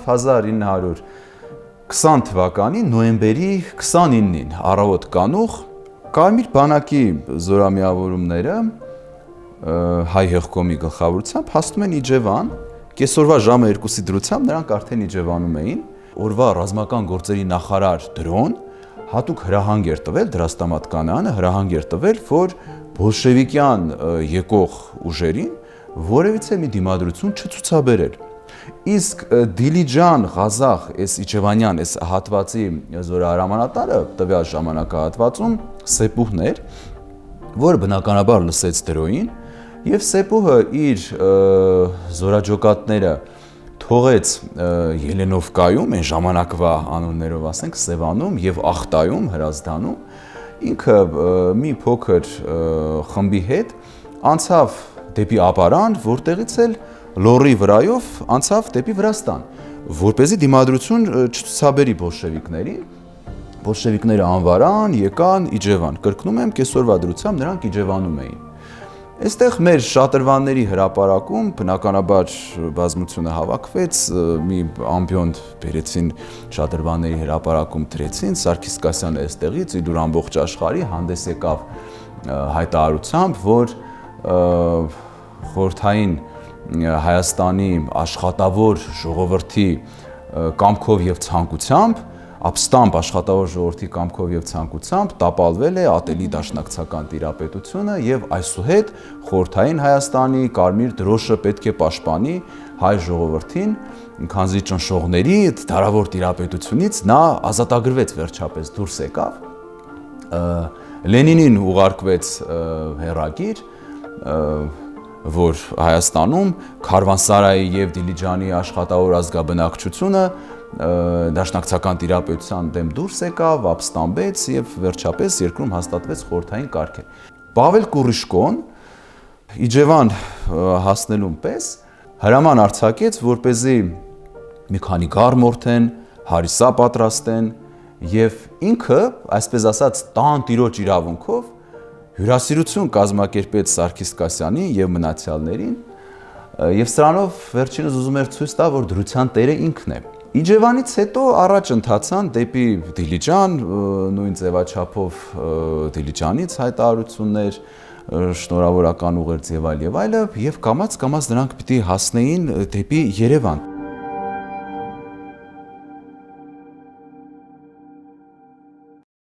1920 թվականի նոյեմբերի 29-ին առավոտ կանուխ Կարմիր բանակի զորամիավորումները հայ հեղկոմի գլխավորությամբ հասնում են Իջևան, կեսօրվա ժամը 2-ի դրությամբ նրանք արդեն Իջևանում էին, օրվա ռազմական գործերի նախարար Դրոն հատուկ հրահանգ էր տվել, Դրաստամատ Կանայանը հրահանգ էր տվել, որ բոլշևիկյան եկող ուժերին որևիցե մի դիմադրություն չցուցաբերել։ Իսկ Դիլիջան, Ղազախ, այս Իջևանյան, այս հատվածի զորահրամանատարը տվյալ ժամանակահատվածում Սեպուհն էր, որը բնականաբար լսեց Դրոյին, եւ Սեպուհը իր զորաջոկատները թողեց Ելենովկայում, այն ժամանակվա անուններով ասենք Սևանում եւ Ախտայում, Հրազդանում, ինքը մի փոքր խմբի հետ անցավ դեպի Ապարան, որտեղից էլ լորի վրայով անցավ դեպի Վրաստան, որպեսզի դիմադրություն չցուցաբերի բոլշևիկներին։ Բոլշևիկները անվարան, եկան Իջևան, կրկնում եմ, կեսօրվա դրությամբ նրանք Իջևանում էին։ Այստեղ մեր շատրվանների հրապարակում բնականաբար բազմությունը հավաքվեց, մի ամբիոնդ բերեցին շատրվանների հրապարակում դրեցին, Սարգիս Կասյանը այստեղից իդուր ամբողջ աշխարհի հանդես եկավ հայտարարությամբ, որ խորհրդային Հայաստանի աշխատավոր ժողովրդի կամքով եւ ցանկությամբ, ապստամբ աշխատավոր ժողովրդի կամքով եւ ցանկությամբ տապալվել է ատելի դաշնակցական տիրապետությունը եւ այսուհետ խորհրդային Հայաստանի կարմիր դրոշը պետք է պաշտպանի հայ ժողովրդին, քանզի ճնշողների դարավոր տիրապետությունից նա ազատագրվեց վերջապես դուրս եկավ, Լենինին ուղարկվեց հեռագիր, որ Հայաստանում Քարվանսարայի եւ Դիլիջանի աշխատավոր ազգաբնակչությունը դաշնակցական տիրապետության դեմ դուրս եկավ, ապստամբեց եւ վերջապես երկրում հաստատվեց խորհրդային կարգը։ Պավել Կուրիշկոն Իջևան հասնելուն պես հրաման արձակեց, որպեսզի մի քանի գարմորթեն, հարիսա պատրաստեն եւ ինքը, այսպես ասած, տան տիրոջ իրավունքով հյուրասիրություն կազմակերպեց Սարգիս Կասյանին եւ մնացյալներին եւ սրանով վերջինս ուզում էր ցույց տա, որ դրության տերը ինքն է։ Իջևանից հետո առաջ ընթացան դեպի Դիլիջան, նույն ձևաչափով Դիլիջանից հայտարարություններ, շնորհավորական ուղերձ եւ այլը, եւ կամաց-կամաց նրանք պիտի հասնեին դեպի Երևան։